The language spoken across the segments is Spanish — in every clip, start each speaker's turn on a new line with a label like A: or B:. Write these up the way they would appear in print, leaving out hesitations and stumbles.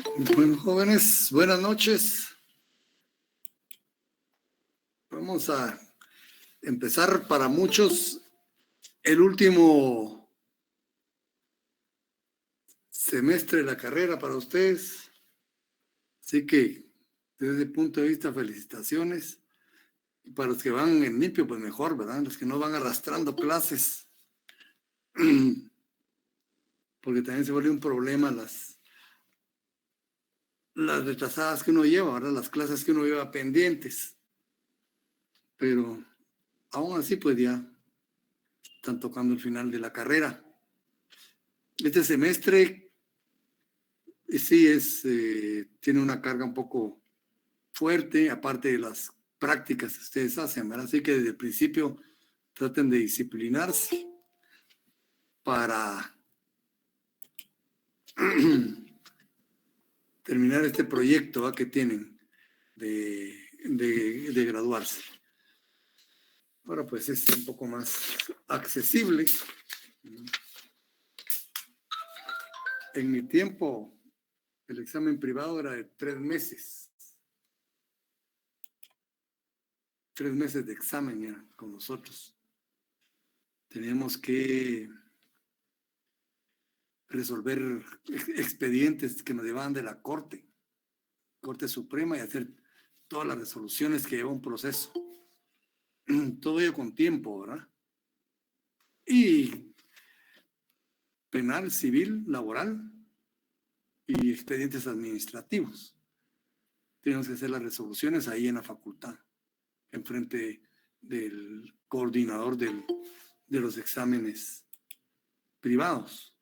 A: Bueno, jóvenes, buenas noches. Vamos a empezar para muchos el último semestre de la carrera para ustedes. Así que, desde ese punto de vista, felicitaciones. Y para los que van en limpio, pues mejor, ¿verdad? Los que no van arrastrando clases. Porque también se vuelve un problema las retrasadas que uno lleva, ¿verdad? Las clases que uno lleva pendientes. Pero aún así, pues ya están tocando el final de la carrera. Este semestre sí tiene una carga un poco fuerte, aparte de las prácticas que ustedes hacen, ¿verdad? Así que desde el principio traten de disciplinarse para terminar este proyecto, ¿va? Que tienen de graduarse. Ahora pues es un poco más accesible. En mi tiempo el examen privado era de 3 meses. 3 meses de examen ya con nosotros. Teníamos que resolver expedientes que nos llevaban de la Corte Suprema y hacer todas las resoluciones que lleva un proceso. Todo ello con tiempo, ¿verdad? Y penal, civil, laboral y expedientes administrativos. Tenemos que hacer las resoluciones ahí en la facultad, enfrente del coordinador de los exámenes privados.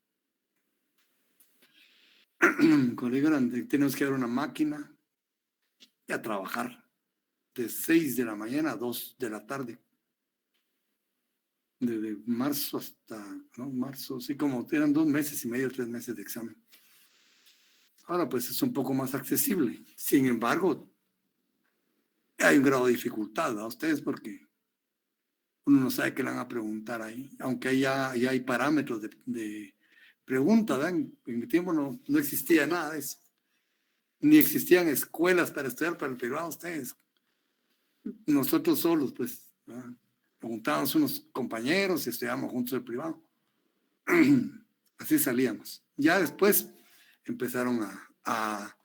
A: Colega, tenemos que dar una máquina y a trabajar de 6 de la mañana a 2 de la tarde. Desde marzo hasta, ¿no? Marzo, sí, como eran 2 meses y medio, 3 meses de examen. Ahora pues es un poco más accesible. Sin embargo, hay un grado de dificultad a ustedes porque uno no sabe qué le van a preguntar ahí, aunque ya hay parámetros de pregunta, ¿verdad? En mi tiempo no existía nada de eso. Ni existían escuelas para estudiar para el privado ustedes. Nosotros solos, pues, ¿verdad? Preguntábamos unos compañeros y estudiábamos juntos el privado. Así salíamos. Ya después empezaron a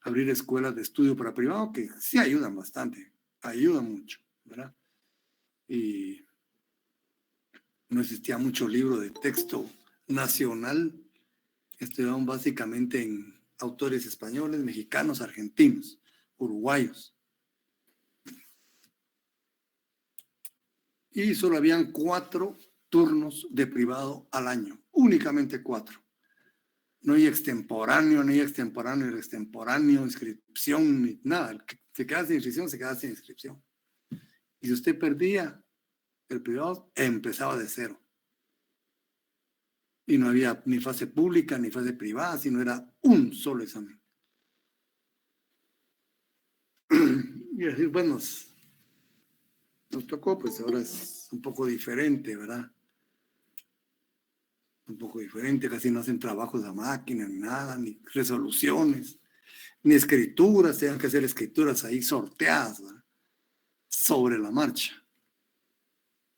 A: abrir escuelas de estudio para privado que sí ayudan bastante, ayudan mucho, ¿verdad? Y no existía mucho libro de texto nacional, estudiaban básicamente en autores españoles, mexicanos, argentinos, uruguayos. Y solo habían 4 turnos de privado al año, únicamente 4. No hay extemporáneo, inscripción, ni nada. El que se queda sin inscripción, se queda sin inscripción. Y si usted perdía el privado, empezaba de cero. Y no había ni fase pública ni fase privada, sino era un solo examen. Y así, bueno, nos tocó, pues ahora es un poco diferente, ¿verdad? Un poco diferente, casi no hacen trabajos a máquina, ni nada, ni resoluciones, ni escrituras, tenían que hacer escrituras ahí sorteadas, ¿verdad? Sobre la marcha.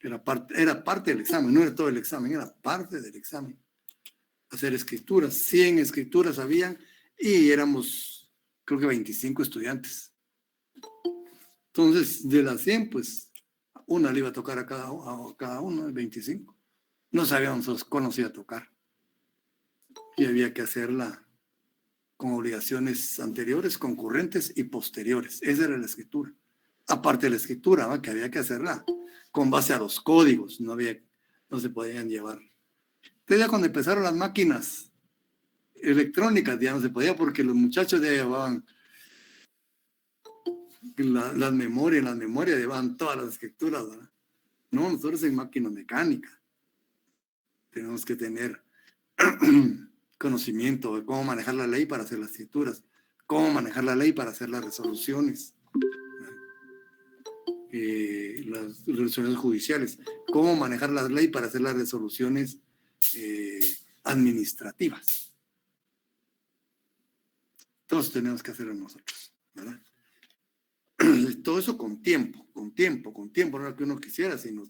A: Era parte del examen, no era todo el examen, era parte del examen. Hacer escrituras, 100 escrituras habían y éramos, creo que 25 estudiantes. Entonces, de las 100, pues, una le iba a tocar a cada uno, 25. No sabíamos cómo nos iba a tocar. Y había que hacerla con obligaciones anteriores, concurrentes y posteriores. Esa era la escritura. Aparte de la escritura, ¿va? Que había que hacerla con base a los códigos, no se podían llevar. Entonces ya cuando empezaron las máquinas electrónicas ya no se podía porque los muchachos ya llevaban las memorias llevaban todas las escrituras, ¿verdad? No, nosotros en máquina mecánica tenemos que tener conocimiento de cómo manejar la ley para hacer las escrituras, cómo manejar la ley para hacer las resoluciones, las resoluciones judiciales, cómo manejar la ley para hacer las resoluciones administrativas. Todos tenemos que hacerlo nosotros, ¿verdad? Todo eso con tiempo, no lo que uno quisiera, sino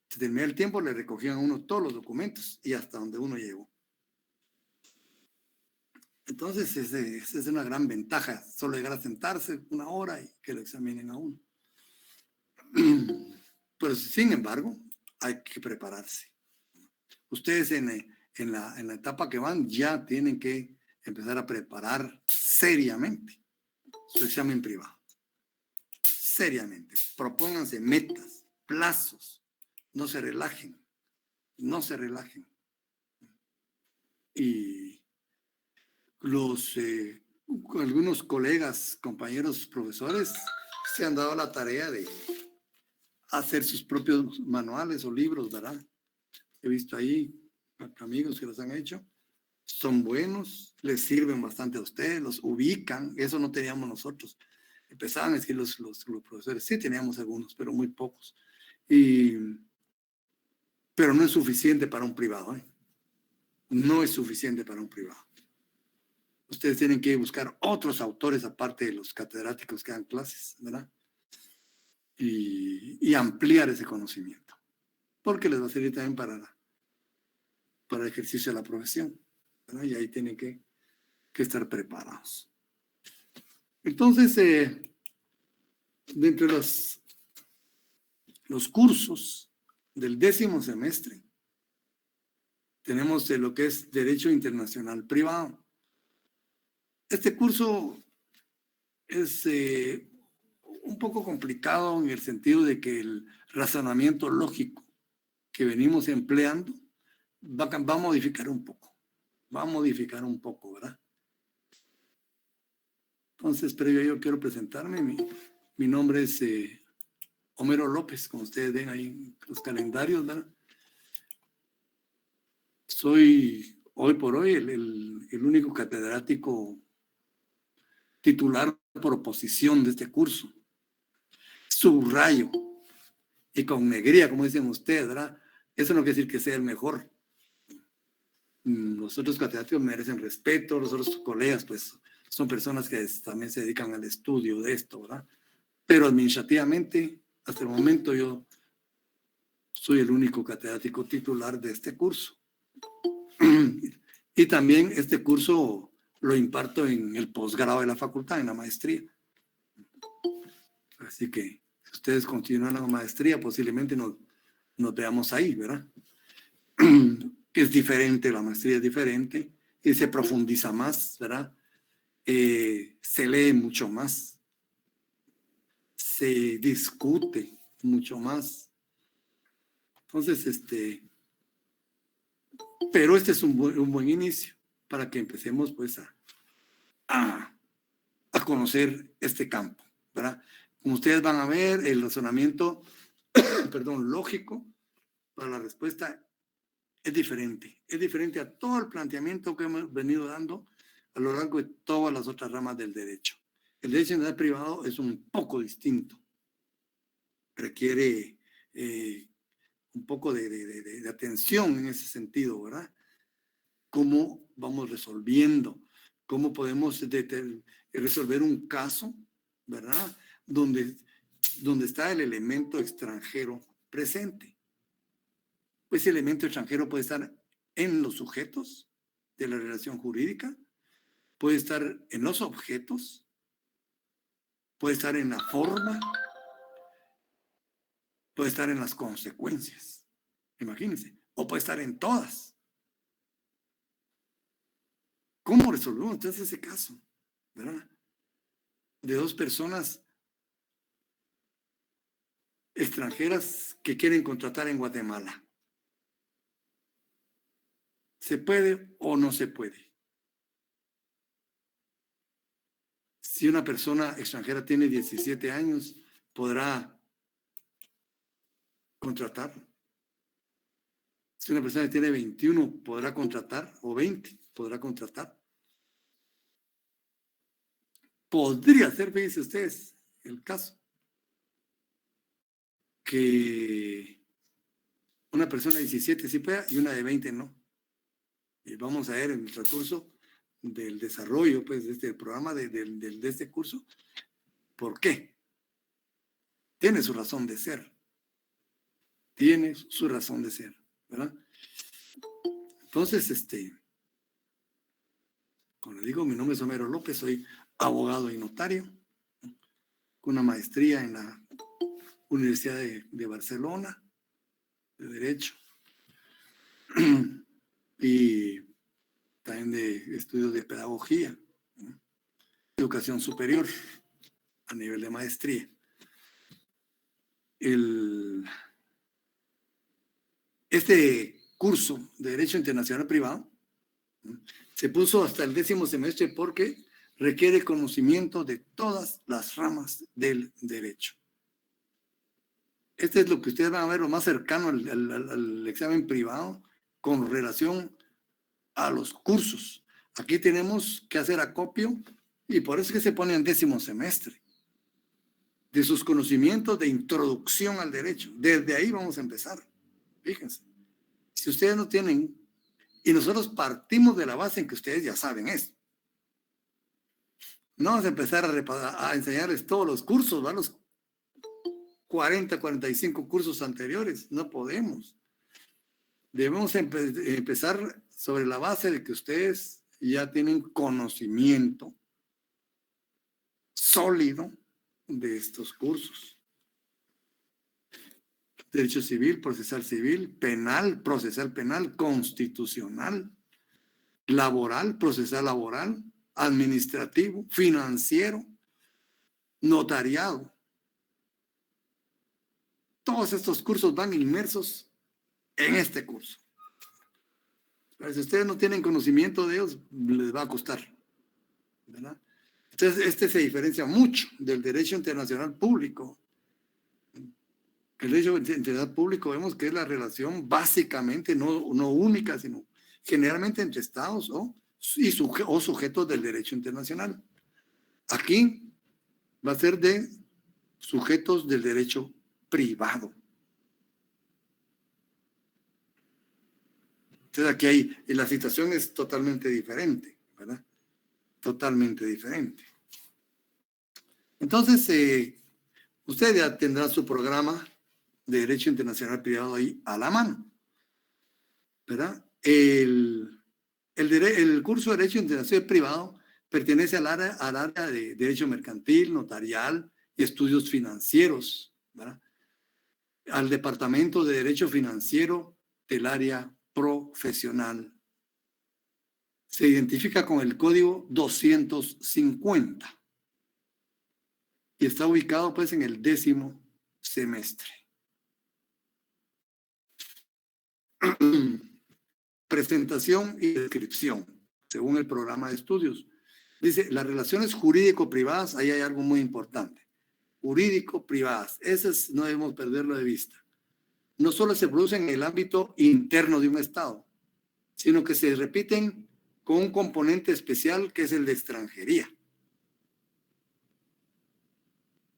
A: se termina el tiempo, le recogían a uno todos los documentos y hasta donde uno llegó. Entonces, esa es una gran ventaja, solo llegar a sentarse una hora y que lo examinen a uno. Pero, sin embargo, hay que prepararse. Ustedes en la etapa que van ya tienen que empezar a preparar seriamente su examen privado. Seriamente. Propónganse metas, plazos. No se relajen. No se relajen. Y algunos colegas, compañeros, profesores se han dado la tarea de hacer sus propios manuales o libros, ¿verdad? He visto ahí amigos que los han hecho. Son buenos, les sirven bastante a ustedes, los ubican. Eso no teníamos nosotros. Empezaban a escribir los profesores. Sí teníamos algunos, pero muy pocos. Pero no es suficiente para un privado, ¿eh? No es suficiente para un privado. Ustedes tienen que buscar otros autores aparte de los catedráticos que dan clases, ¿verdad? Y ampliar ese conocimiento, porque les va a servir también para el ejercicio de la profesión, ¿verdad? Y ahí tienen que estar preparados. Entonces, dentro de los cursos del 10º semestre, tenemos lo que es Derecho Internacional Privado. Este curso es un poco complicado en el sentido de que el razonamiento lógico que venimos empleando va a modificar un poco. Va a modificar un poco, ¿verdad? Entonces, previo a ello quiero presentarme. Mi nombre es Homero López, como ustedes ven ahí en los calendarios, ¿verdad? Soy hoy por hoy el único catedrático titular por oposición de este curso. Subrayo y con negría, como dicen ustedes, ¿verdad? Eso no quiere decir que sea el mejor. Los otros catedráticos merecen respeto, los otros colegas, pues, son personas que también se dedican al estudio de esto, ¿verdad? Pero administrativamente, hasta el momento yo soy el único catedrático titular de este curso. Y también este curso lo imparto en el posgrado de la facultad, en la maestría. Así que si ustedes continúan la maestría, posiblemente nos veamos ahí, ¿verdad? Es diferente, la maestría es diferente y se profundiza más, ¿verdad? Se lee mucho más, se discute mucho más. Entonces, pero este es un buen inicio para que empecemos pues a conocer este campo, ¿verdad? Como ustedes van a ver, el razonamiento, perdón, lógico para la respuesta es diferente a todo el planteamiento que hemos venido dando a lo largo de todas las otras ramas del derecho. El derecho internacional privado es un poco distinto, requiere un poco de atención en ese sentido, ¿verdad? Cómo vamos resolviendo, cómo podemos resolver un caso, ¿verdad? Donde está el elemento extranjero presente. Pues ese elemento extranjero puede estar en los sujetos de la relación jurídica, puede estar en los objetos, puede estar en la forma, puede estar en las consecuencias, imagínense, o puede estar en todas. ¿Cómo resolvemos entonces ese caso? ¿Verdad? De dos personas extranjeras que quieren contratar en Guatemala. ¿Se puede o no se puede? Si una persona extranjera tiene 17 años, ¿podrá contratar? Si una persona tiene 21, ¿podrá contratar? ¿O 20? ¿Podrá contratar? Podría ser, fíjense ustedes, el caso que una persona de 17 sí pueda y una de 20 no. Y vamos a ver en el transcurso del desarrollo, pues, de este programa, de este curso. ¿Por qué? Tiene su razón de ser. Tiene su razón de ser, ¿verdad? Entonces, como le digo, mi nombre es Homero López, soy abogado y notario, con una maestría en la Universidad de Barcelona, de Derecho, y también de estudios de pedagogía, educación superior, a nivel de maestría. Este curso de Derecho Internacional Privado se puso hasta el 10º semestre porque requiere conocimiento de todas las ramas del derecho. Este es lo que ustedes van a ver lo más cercano al examen privado con relación a los cursos. Aquí tenemos que hacer acopio y por eso es que se pone en 10º semestre de sus conocimientos de introducción al derecho. Desde ahí vamos a empezar. Fíjense, si ustedes no tienen, y nosotros partimos de la base en que ustedes ya saben esto. No vamos a empezar a enseñarles todos los cursos, ¿va? Los 40, 45 cursos anteriores. No podemos. Debemos empezar sobre la base de que ustedes ya tienen conocimiento sólido de estos cursos. Derecho civil, procesal civil, penal, procesal penal, constitucional, laboral, procesal laboral, administrativo, financiero, notariado. Todos estos cursos van inmersos en este curso. Pero si ustedes no tienen conocimiento de ellos, les va a costar, ¿verdad? Entonces, este se diferencia mucho del derecho internacional público. El derecho internacional público vemos que es la relación básicamente, no única, sino generalmente entre estados o sujetos del derecho internacional. Aquí va a ser de sujetos del derecho privado. Entonces aquí la situación es totalmente diferente, ¿verdad? Totalmente diferente. Entonces, usted ya tendrá su programa de Derecho Internacional Privado ahí a la mano, ¿verdad? El curso de Derecho Internacional Privado pertenece al área de Derecho Mercantil, Notarial y Estudios Financieros, ¿verdad? Al Departamento de Derecho Financiero del área profesional. Se identifica con el código 250 y está ubicado pues en el 10º semestre. Presentación y descripción, según el programa de estudios. Dice, las relaciones jurídico-privadas, ahí hay algo muy importante. Jurídico-privadas, esas no debemos perderlo de vista. No solo se producen en el ámbito interno de un Estado, sino que se repiten con un componente especial que es el de extranjería.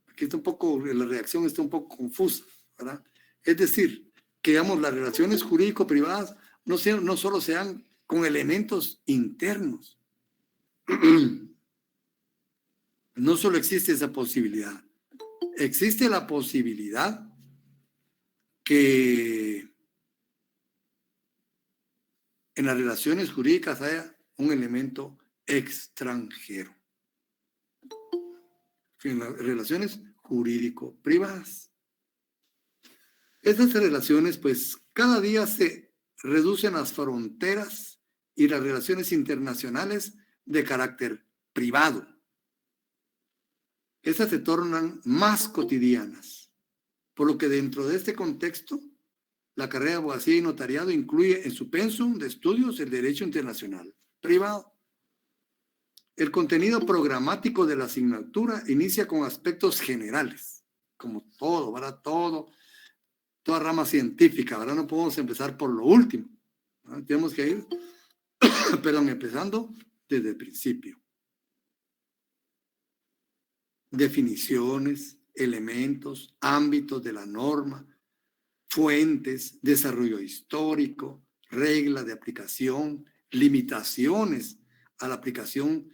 A: Aquí está un poco, la reacción está un poco confusa, ¿verdad? Es decir, que digamos, las relaciones jurídico-privadas no solo sean con elementos internos. No solo existe esa posibilidad. Existe la posibilidad que en las relaciones jurídicas haya un elemento extranjero. En las relaciones jurídico-privadas. Estas relaciones, pues, cada día se reducen las fronteras y las relaciones internacionales de carácter privado. Estas se tornan más cotidianas, por lo que dentro de este contexto, la carrera de abogacía y notariado incluye en su pensum de estudios el derecho internacional privado. El contenido programático de la asignatura inicia con aspectos generales, como todo, ¿verdad? Toda rama científica, ¿verdad? No podemos empezar por lo último, ¿verdad? Tenemos que ir, empezando desde el principio. Definiciones, elementos, ámbitos de la norma, fuentes, desarrollo histórico, reglas de aplicación, limitaciones, a la aplicación,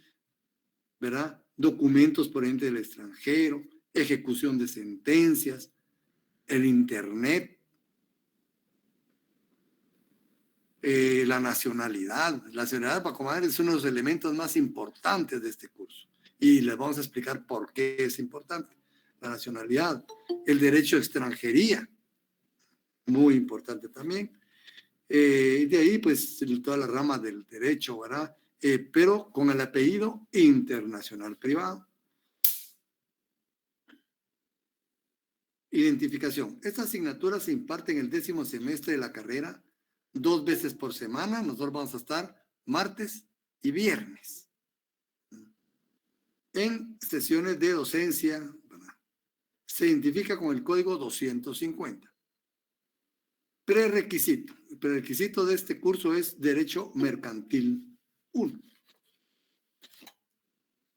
A: ¿verdad? Documentos provenientes del extranjero, ejecución de sentencias, el Internet, la nacionalidad. La nacionalidad, para comadre, es uno de los elementos más importantes de este curso. Y les vamos a explicar por qué es importante. La nacionalidad, el derecho a extranjería, muy importante también. De ahí, pues, toda la rama del derecho, ¿verdad? Pero con el apellido internacional privado. Identificación. Esta asignatura se imparte en el 10º semestre de la carrera, 2 veces por semana. Nosotros vamos a estar martes y viernes en sesiones de docencia, ¿verdad? Se identifica con el código 250. Prerequisito. El prerequisito de este curso es Derecho Mercantil 1.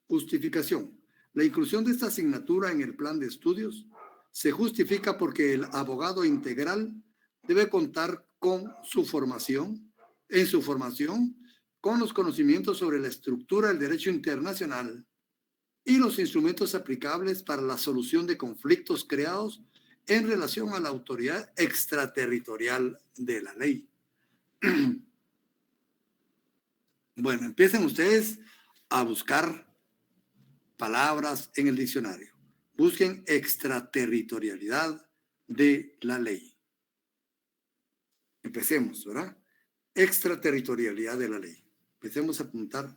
A: Justificación. La inclusión de esta asignatura en el plan de estudios se justifica porque el abogado integral debe contar con su formación, con los conocimientos sobre la estructura del derecho internacional y los instrumentos aplicables para la solución de conflictos creados en relación a la autoridad extraterritorial de la ley. Bueno, empiecen ustedes a buscar palabras en el diccionario. Busquen extraterritorialidad de la ley. Empecemos, ¿verdad? Extraterritorialidad de la ley. Empecemos a apuntar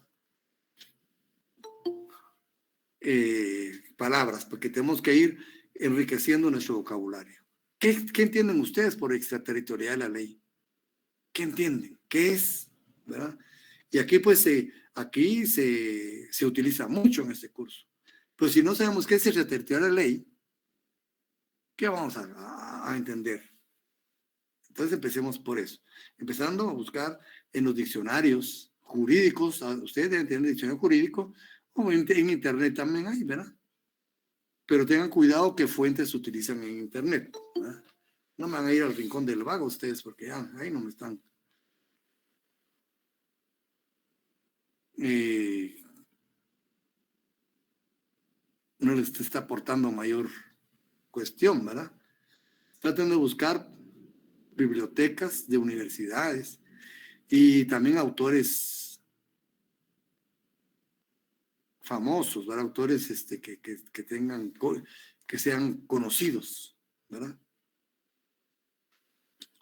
A: palabras, porque tenemos que ir enriqueciendo nuestro vocabulario. ¿Qué entienden ustedes por extraterritorialidad de la ley? ¿Qué entienden? ¿Qué es? ¿Verdad? Y aquí, pues, aquí se utiliza mucho en este curso. Pero si no sabemos qué es extraterritorial de la ley, ¿qué vamos a entender? Entonces empecemos por eso. Empezando a buscar en los diccionarios jurídicos. Ustedes deben tener el diccionario jurídico, o en internet también hay, ¿verdad? Pero tengan cuidado qué fuentes se utilizan en internet, ¿verdad? No me van a ir al rincón del vago ustedes, porque ya ahí no me están. No les está aportando mayor cuestión, ¿verdad? Traten de buscar bibliotecas de universidades y también autores famosos, ¿verdad? Autores que tengan, que sean conocidos, ¿verdad?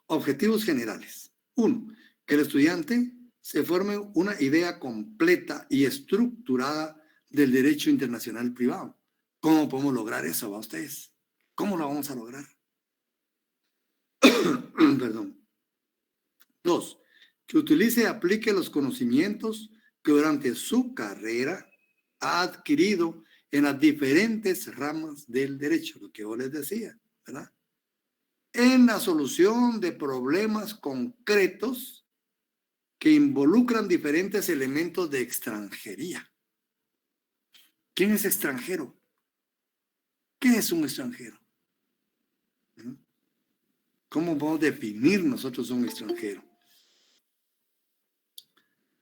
A: Objetivos generales. 1. Que el estudiante se forme una idea completa y estructurada del derecho internacional privado. ¿Cómo podemos lograr eso, va ustedes? ¿Cómo lo vamos a lograr? Perdón. 2. Que utilice y aplique los conocimientos que durante su carrera ha adquirido en las diferentes ramas del derecho, lo que yo les decía, ¿verdad? En la solución de problemas concretos que involucran diferentes elementos de extranjería. ¿Quién es extranjero? ¿Qué es un extranjero? ¿Cómo podemos definir nosotros un extranjero?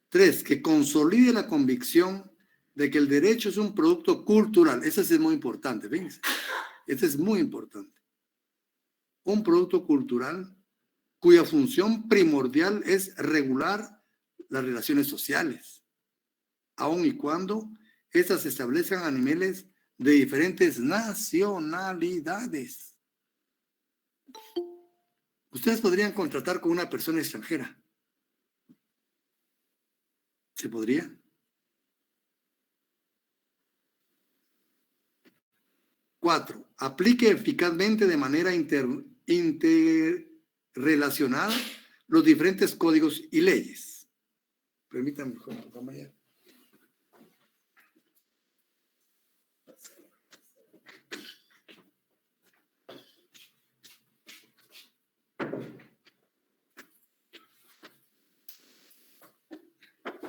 A: 3. Que consolide la convicción de que el derecho es un producto cultural. Eso es muy importante, fíjense. Eso es muy importante. Un producto cultural cuya función primordial es regular las relaciones sociales, aun y cuando estas se establezcan a niveles de diferentes nacionalidades. Ustedes podrían contratar con una persona extranjera. ¿Se podría? 4. Aplique eficazmente de manera interrelacionada los diferentes códigos y leyes. Permítanme, compañero.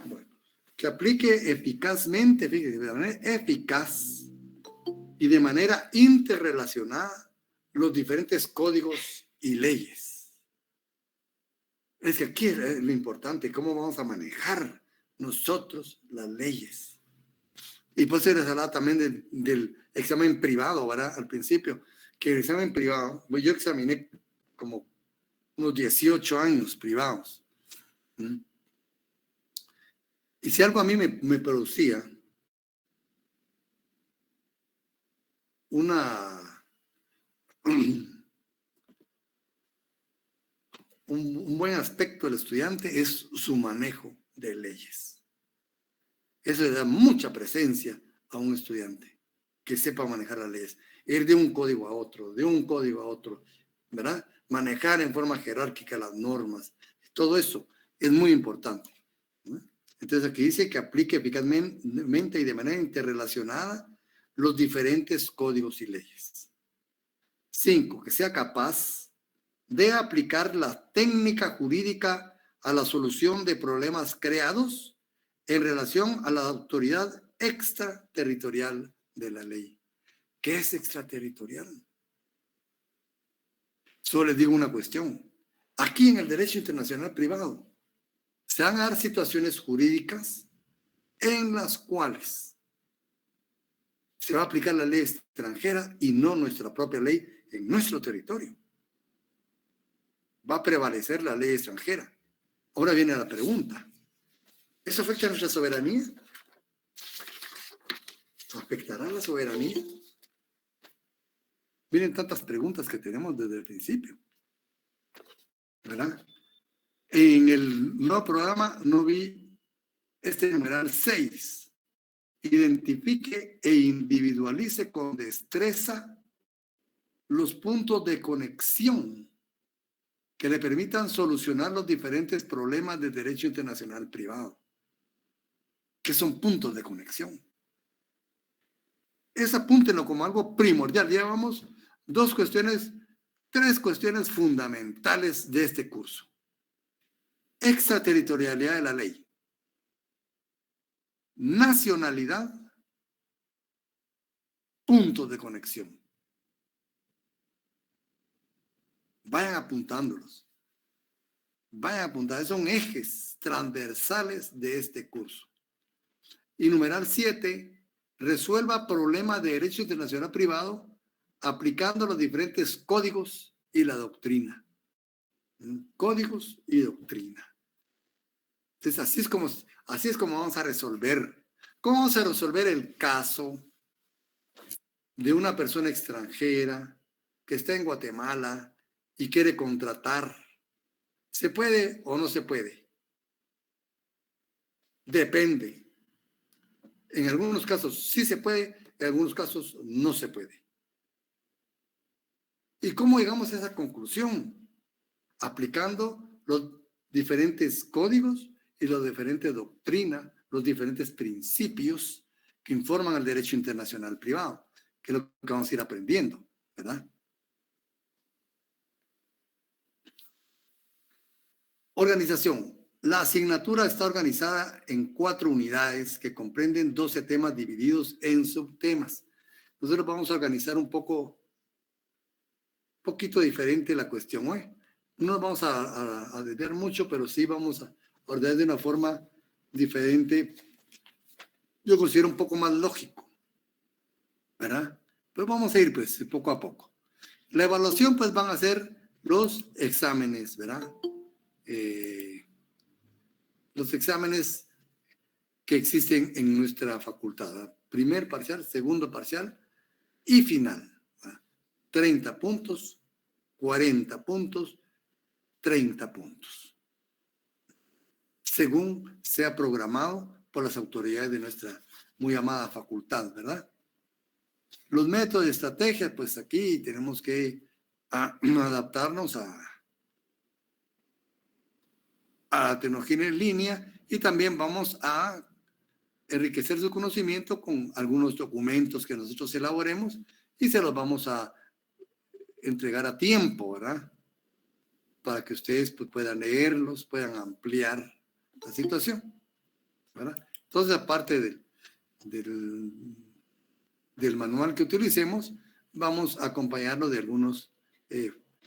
A: Bueno, que aplique eficazmente, fíjense, de manera eficaz y de manera interrelacionada los diferentes códigos y leyes. Es que aquí es lo importante, cómo vamos a manejar nosotros las leyes. Y pues se les hablaba también del examen privado, ¿verdad? Al principio, que el examen privado, pues yo examiné como unos 18 años privados. ¿Mm? Y si algo a mí me producía un buen aspecto del estudiante es su manejo de leyes. Eso le da mucha presencia a un estudiante que sepa manejar las leyes, ir de un código a otro, ¿verdad? Manejar en forma jerárquica las normas, todo eso es muy importante, ¿no? Entonces aquí dice que aplique eficazmente y de manera interrelacionada los diferentes códigos y leyes. 5, que sea capaz de aplicar la técnica jurídica a la solución de problemas creados en relación a la autoridad extraterritorial de la ley. ¿Qué es extraterritorial? Solo les digo una cuestión. Aquí en el derecho internacional privado se van a dar situaciones jurídicas en las cuales se va a aplicar la ley extranjera y no nuestra propia ley en nuestro territorio. Va a prevalecer la ley extranjera. Ahora viene la pregunta. ¿Eso afecta a nuestra soberanía? ¿Afectará la soberanía? Miren tantas preguntas que tenemos desde el principio, ¿verdad? En el nuevo programa no vi este numeral 6. Identifique e individualice con destreza los puntos de conexión que le permitan solucionar los diferentes problemas del derecho internacional privado. ¿Qué son puntos de conexión? Es apúntenlo como algo primordial. Llevamos tres cuestiones fundamentales de este curso. Extraterritorialidad de la ley, nacionalidad, puntos de conexión. Vayan apuntándolos. Vayan apuntando. Son ejes transversales de este curso. Y numeral 7, resuelva problemas de derecho internacional privado aplicando los diferentes códigos y la doctrina. Códigos y doctrina. Entonces, así es como vamos a resolver. ¿Cómo vamos a resolver el caso de una persona extranjera que está en Guatemala y quiere contratar? ¿Se puede o no se puede? Depende. En algunos casos sí se puede, en algunos casos no se puede. ¿Y cómo llegamos a esa conclusión? Aplicando los diferentes códigos y las diferentes doctrinas, los diferentes principios que informan al derecho internacional privado, que es lo que vamos a ir aprendiendo, ¿verdad? Organización. La asignatura está organizada en 4 unidades que comprenden 12 temas divididos en subtemas. Nosotros vamos a organizar un poquito diferente la cuestión hoy. No nos vamos a desviar mucho, pero sí vamos a ordenar de una forma diferente. Yo considero un poco más lógico, ¿verdad? Pero vamos a ir pues poco a poco. La evaluación pues van a ser los exámenes, ¿verdad? Los exámenes que existen en nuestra facultad, ¿verdad? Primer parcial, segundo parcial y final, ¿verdad? 30 puntos, 40 puntos, 30 puntos, según sea programado por las autoridades de nuestra muy amada facultad, ¿verdad? Los métodos y estrategias, pues aquí tenemos que adaptarnos a la tecnología en línea y también vamos a enriquecer su conocimiento con algunos documentos que nosotros elaboremos y se los vamos a entregar a tiempo, ¿verdad? Para que ustedes pues, puedan leerlos, puedan ampliar la situación, ¿verdad? Entonces, aparte del manual que utilicemos, vamos a acompañarlo de algunos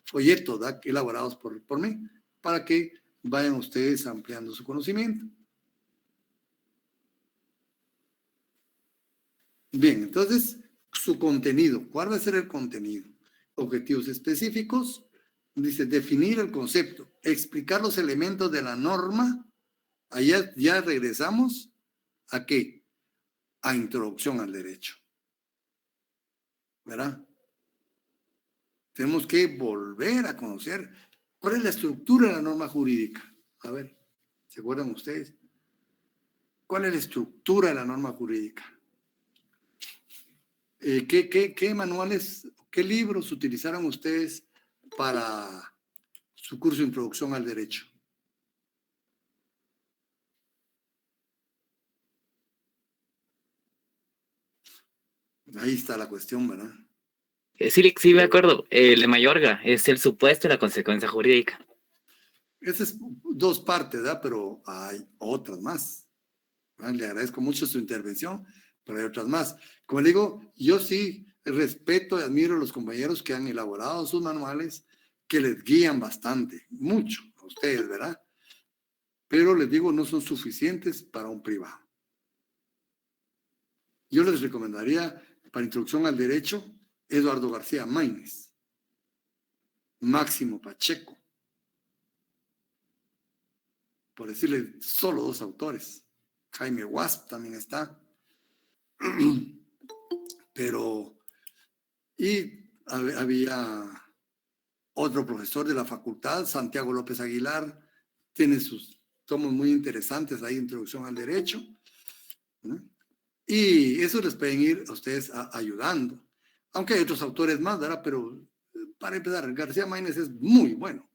A: folletos, ¿verdad? Elaborados por mí, para que vayan ustedes ampliando su conocimiento. Bien, entonces, su contenido. ¿Cuál va a ser el contenido? Objetivos específicos. Dice, definir el concepto, explicar los elementos de la norma. Allá ya regresamos a qué? A introducción al derecho. ¿Verdad? Tenemos que volver a conocer cuál es la estructura de la norma jurídica. A ver, ¿se acuerdan ustedes? ¿Cuál es la estructura de la norma jurídica? ¿Qué manuales, qué libros utilizaron ustedes para su curso de introducción al derecho? Ahí está la cuestión, ¿verdad?
B: Sí, sí me acuerdo. El de Mayorga es el supuesto y la consecuencia jurídica.
A: Esas es dos partes, ¿verdad? Pero hay otras más. ¿Verdad? Le agradezco mucho su intervención, pero hay otras más. Como le digo, yo sí respeto y admiro a los compañeros que han elaborado sus manuales, que les guían bastante, mucho a ustedes, ¿verdad? Pero les digo, no son suficientes para un privado. Yo les recomendaría, para introducción al derecho, Eduardo García Maínez, Máximo Pacheco, por decirle solo dos autores. Jaime Wasp también está. Pero, y había otro profesor de la facultad, Santiago López Aguilar, tiene sus tomos muy interesantes ahí, Introducción al Derecho, ¿no? Y eso les pueden ir a ustedes ayudando. Aunque hay otros autores más, ¿verdad? Pero para empezar, García Maínez es muy bueno.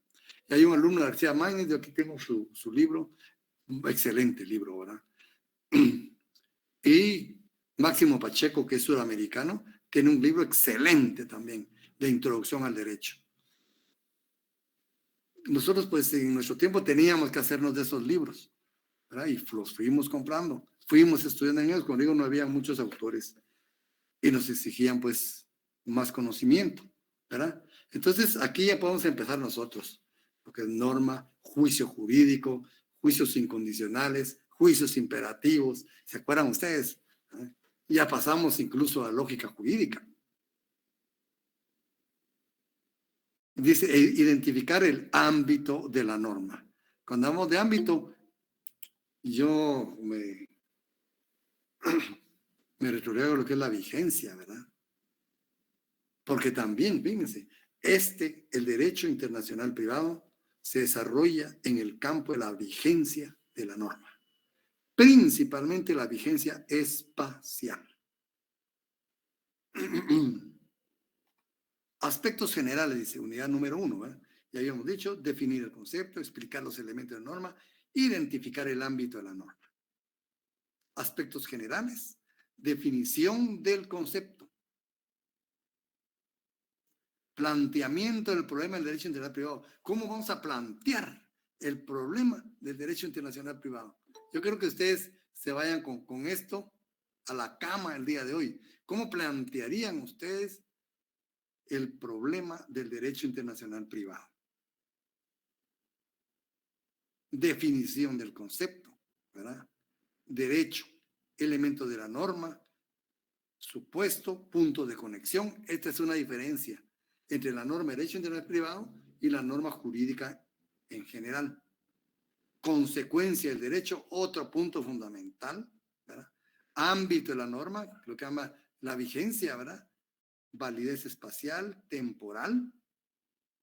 A: Y hay un alumno de García Maínez, yo aquí tengo su libro, un excelente libro, ¿verdad? Y Máximo Pacheco, que es sudamericano, tiene un libro excelente también de introducción al derecho. Nosotros, pues, en nuestro tiempo teníamos que hacernos de esos libros, ¿verdad? Y los fuimos comprando, fuimos estudiando en ellos. Como digo, no había muchos autores y nos exigían, pues, más conocimiento, ¿verdad? Entonces, aquí ya podemos empezar nosotros, lo que es norma, juicio jurídico, juicios incondicionales, juicios imperativos. ¿Se acuerdan ustedes? ¿Eh? Ya pasamos incluso a lógica jurídica. Dice, identificar el ámbito de la norma. Cuando hablamos de ámbito, yo me retrogrado a lo que es la vigencia, ¿verdad? Porque también, fíjense, el derecho internacional privado se desarrolla en el campo de la vigencia de la norma, principalmente la vigencia espacial. Aspectos generales, dice, unidad número 1, ¿eh? Ya habíamos dicho, definir el concepto, explicar los elementos de la norma, identificar el ámbito de la norma. Aspectos generales, definición del concepto, planteamiento del problema del derecho internacional privado. ¿Cómo vamos a plantear el problema del derecho internacional privado? Yo creo que ustedes se vayan con esto a la cama el día de hoy. ¿Cómo plantearían ustedes el problema del derecho internacional privado? Definición del concepto, ¿verdad? Derecho, elemento de la norma, supuesto, punto de conexión. Esta es una diferencia entre la norma de derecho internacional privado y la norma jurídica en general. Consecuencia del derecho, otro punto fundamental, ¿verdad? Ámbito de la norma, lo que llama la vigencia, ¿verdad? Validez espacial, temporal,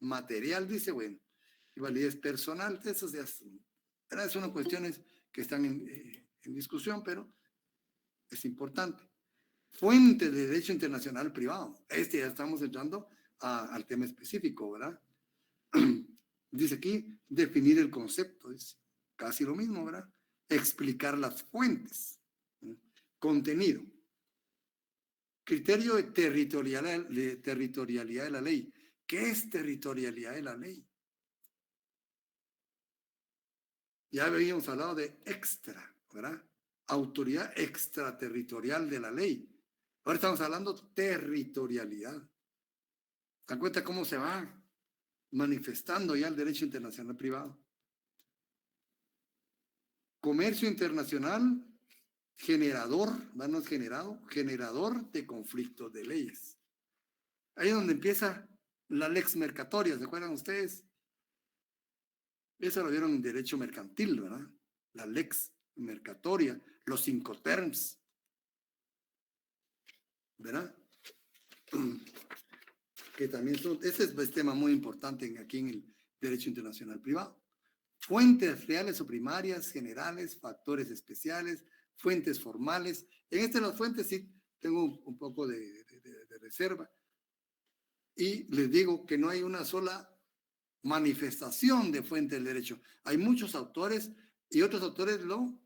A: material, dice, bueno, y validez personal. Esas ya son cuestiones que están en discusión, pero es importante. Fuente de derecho internacional privado. Ya estamos entrando al tema específico, ¿verdad? Dice aquí, definir el concepto, es casi lo mismo, ¿verdad? Explicar las fuentes. Contenido. Criterio de territorialidad de la ley. ¿Qué es territorialidad de la ley? Ya habíamos hablado de extra, ¿verdad? Autoridad extraterritorial de la ley. Ahora estamos hablando de territorialidad. ¿Se dan cuenta cómo se va manifestando ya el derecho internacional privado? Comercio internacional, generador, no es generado, generador de conflictos de leyes. Ahí es donde empieza la lex mercatoria, ¿se acuerdan ustedes? Eso lo vieron en derecho mercantil, ¿verdad? La lex mercatoria, los incoterms, ¿verdad? Que también son, ese es tema muy importante aquí en el derecho internacional privado. Fuentes reales o primarias, generales, factores especiales, fuentes formales. En este de las fuentes sí tengo un poco de reserva. Y les digo que no hay una sola manifestación de fuente del derecho. Hay muchos autores y otros autores lo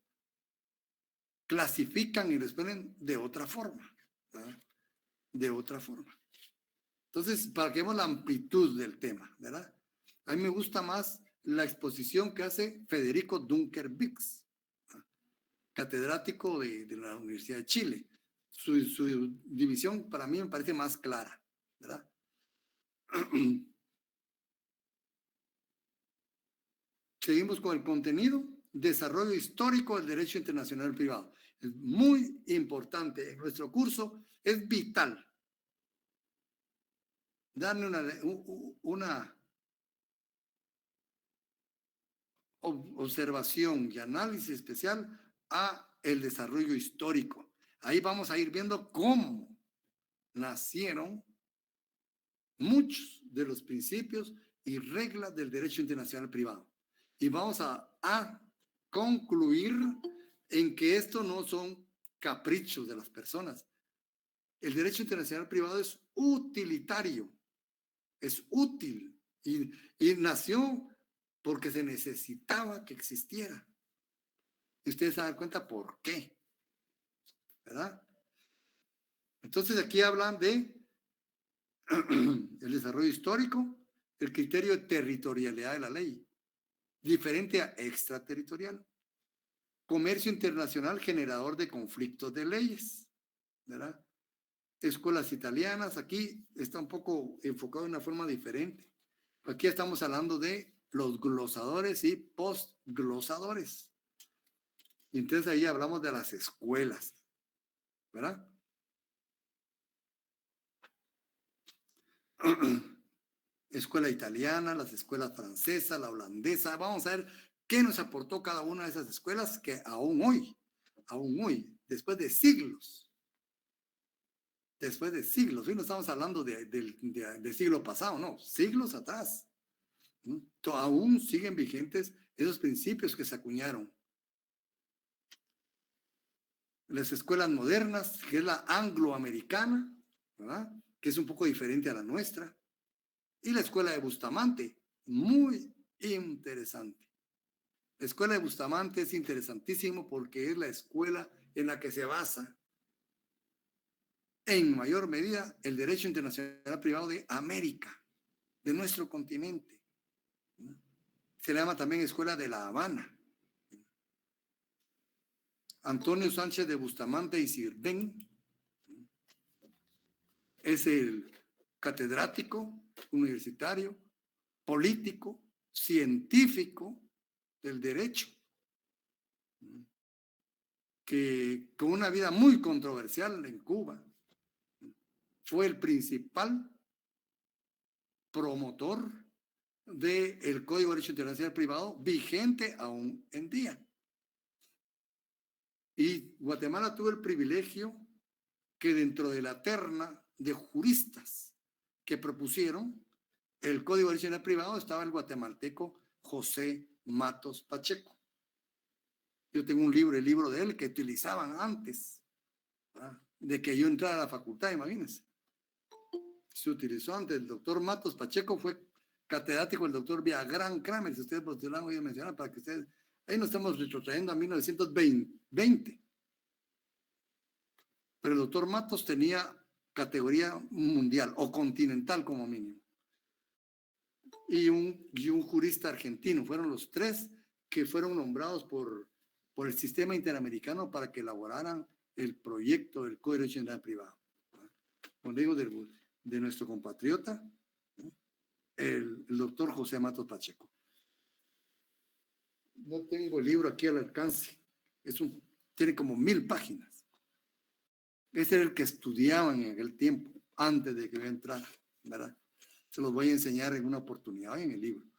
A: clasifican y les ponen de otra forma, ¿verdad? De otra forma. Entonces, para que veamos la amplitud del tema, ¿verdad? A mí me gusta más la exposición que hace Federico Dunker Bix, catedrático de la Universidad de Chile. Su división para mí me parece más clara, ¿verdad? Seguimos con el contenido, desarrollo histórico del derecho internacional privado. Es muy importante en nuestro curso, es vital darle una observación y análisis especial a el desarrollo histórico. Ahí vamos a ir viendo cómo nacieron muchos de los principios y reglas del derecho internacional privado. Y vamos a concluir en que esto no son caprichos de las personas. El derecho internacional privado es utilitario, es útil y nació porque se necesitaba que existiera. Y ustedes se dan cuenta por qué, ¿verdad? Entonces aquí hablan de el desarrollo histórico, el criterio de territorialidad de la ley, diferente a extraterritorial. Comercio internacional generador de conflictos de leyes, ¿verdad? Escuelas italianas, aquí está un poco enfocado de una forma diferente. Aquí estamos hablando de los glosadores y postglosadores. Y entonces ahí hablamos de las escuelas, ¿verdad? Escuela italiana, las escuelas francesas, la holandesa. Vamos a ver qué nos aportó cada una de esas escuelas que aún hoy, después de siglos, hoy no estamos hablando del siglo pasado, no, siglos atrás, ¿no? Aún siguen vigentes esos principios que se acuñaron. Las escuelas modernas, que es la angloamericana, ¿verdad? Que es un poco diferente a la nuestra. Y la escuela de Bustamante, muy interesante. La escuela de Bustamante es interesantísimo porque es la escuela en la que se basa en mayor medida el derecho internacional privado de América, de nuestro continente. Se le llama también Escuela de La Habana. Antonio Sánchez de Bustamante y Sirven es el catedrático universitario, político, científico del derecho, que con una vida muy controversial en Cuba, fue el principal promotor del Código de Derecho Internacional Privado vigente aún en día. Y Guatemala tuvo el privilegio que dentro de la terna de juristas que propusieron el Código de Derecho Internacional Privado estaba el guatemalteco José Matos Pacheco. Yo tengo un libro, el libro de él que utilizaban antes, ¿verdad? De que yo entrara a la facultad, imagínense. Se utilizó antes. El doctor Matos Pacheco fue catedrático del doctor Villagrán Kramer, si ustedes lo han oído mencionar, para que ustedes, ahí nos estamos retrotrayendo a 1920. Pero el doctor Matos tenía categoría mundial o continental como mínimo. Y un jurista argentino, fueron los tres que fueron nombrados por el sistema interamericano para que elaboraran el proyecto del Código de Derecho Internacional Privado. Como digo, de nuestro compatriota, el doctor José Matos Pacheco. No tengo el libro aquí al alcance. Es un Tiene como 1000 páginas. Ese era el que estudiaban en aquel tiempo, antes de que yo entrara, ¿verdad? Se los voy a enseñar en una oportunidad en el libro.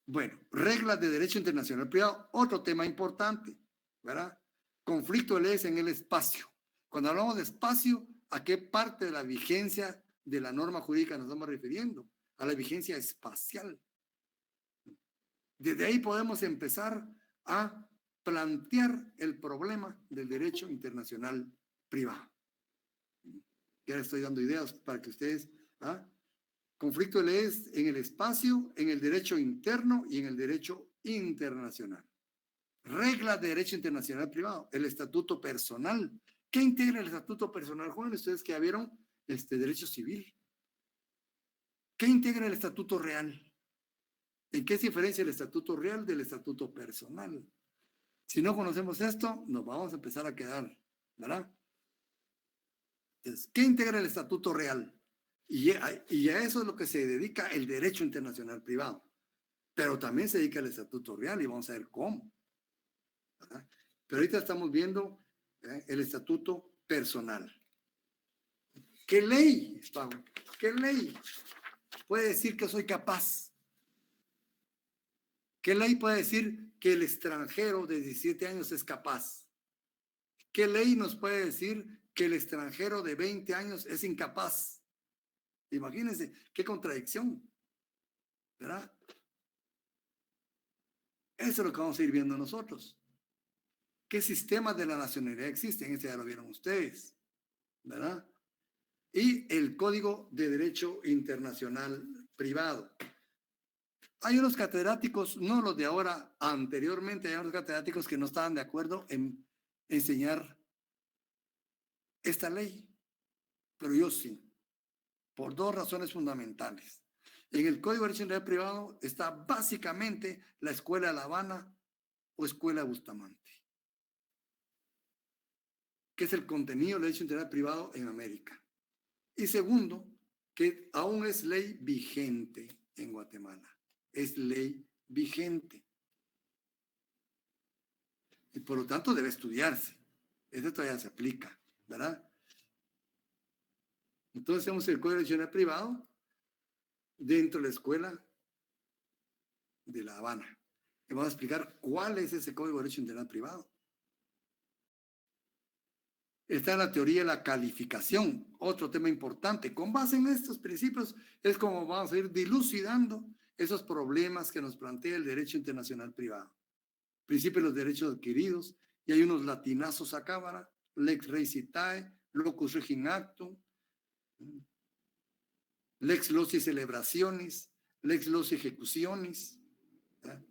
A: Bueno, reglas de derecho internacional privado, otro tema importante, ¿verdad? Conflicto de leyes en el espacio. Cuando hablamos de espacio, ¿a qué parte de la vigencia de la norma jurídica nos estamos refiriendo? A la vigencia espacial. Desde ahí podemos empezar a plantear el problema del derecho internacional privado. Ya les estoy dando ideas para que ustedes... Conflicto de leyes en el espacio, en el derecho interno y en el derecho internacional. Reglas de derecho internacional privado, el estatuto personal. ¿Qué integra el estatuto personal, jóvenes? Ustedes que ya vieron derecho civil. ¿Qué integra el estatuto real? ¿En qué se diferencia el estatuto real del estatuto personal? Si no conocemos esto, nos vamos a empezar a quedar, ¿verdad? Entonces, ¿qué integra el estatuto real? Y a eso es lo que se dedica el derecho internacional privado. Pero también se dedica al estatuto real y vamos a ver cómo, ¿verdad? Pero ahorita estamos viendo el estatuto personal. ¿Qué ley, Pablo? ¿Qué ley puede decir que soy capaz? ¿Qué ley puede decir que el extranjero de 17 años es capaz? ¿Qué ley nos puede decir que el extranjero de 20 años es incapaz? Imagínense, qué contradicción, ¿verdad? Eso es lo que vamos a ir viendo nosotros. ¿Qué sistemas de la nacionalidad existen? Este ya lo vieron ustedes, ¿verdad? Y el Código de Derecho Internacional Privado. Hay unos catedráticos, no los de ahora, anteriormente hay unos catedráticos que no estaban de acuerdo en enseñar esta ley, pero yo sí, por 2 razones fundamentales. En el Código de Derecho Internacional Privado está básicamente la Escuela de La Habana o Escuela de Bustamante, que es el contenido del derecho internacional privado en América. Y segundo, que aún es ley vigente en Guatemala. Es ley vigente. Y por lo tanto debe estudiarse. Esto todavía se aplica, ¿verdad? Entonces tenemos el Código de Derecho Internacional Privado dentro de la Escuela de La Habana. Y vamos a explicar cuál es ese Código de Derecho Internacional Privado. Está la teoría de la calificación, otro tema importante. Con base en estos principios es como vamos a ir dilucidando esos problemas que nos plantea el derecho internacional privado. Principio de los derechos adquiridos, y hay unos latinazos acá, ¿verdad? Lex rei citae, locus regin actum, lex loci celebrationis, lex loci ejecutionis,